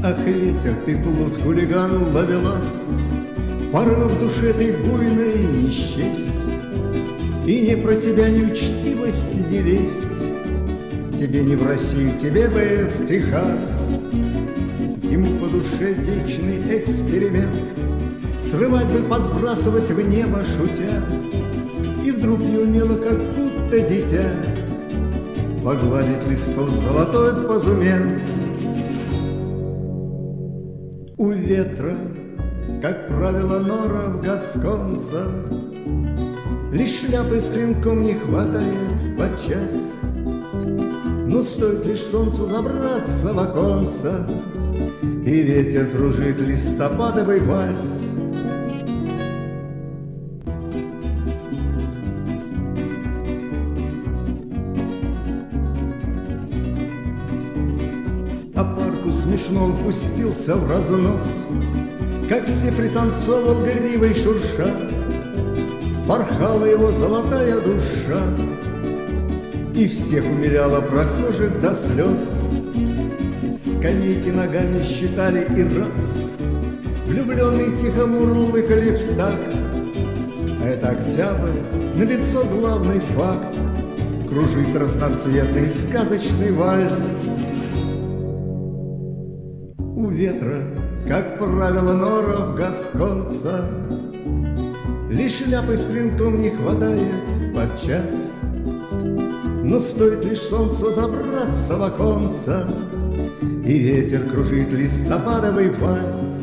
Ах, ветер, ты плут, хулиган, ловелас, порыв в душе ты буйной не счесть, и не про тебя ни учтивость, ни лесть. Тебе не в Россию, тебе бы в Техас. Ему по душе вечный эксперимент, срывать бы, подбрасывать в небо, шутя, и вдруг неумело, как будто дитя, погладить листов золотой позумент. У ветра, как правило, норов гасконца, лишь шляпы с клинком не хватает подчас. Но стоит лишь солнцу забраться в оконца, и ветер кружит листопадовый вальс. А парку смешно он пустился в разнос, как все пританцовал гривой шурша, порхала его золотая душа, и всех умиляла прохожих до слез. Скамейки ногами считали и раз, влюбленные тихо мурлыкали в такт. А это октябрь, налицо главный факт, кружит разноцветный сказочный вальс. У ветра, как правило, норов гасконца, лишь шляпы с клинком не хватает подчас. Но стоит лишь солнцу забраться в оконца, и ветер кружит листопадовый вальс.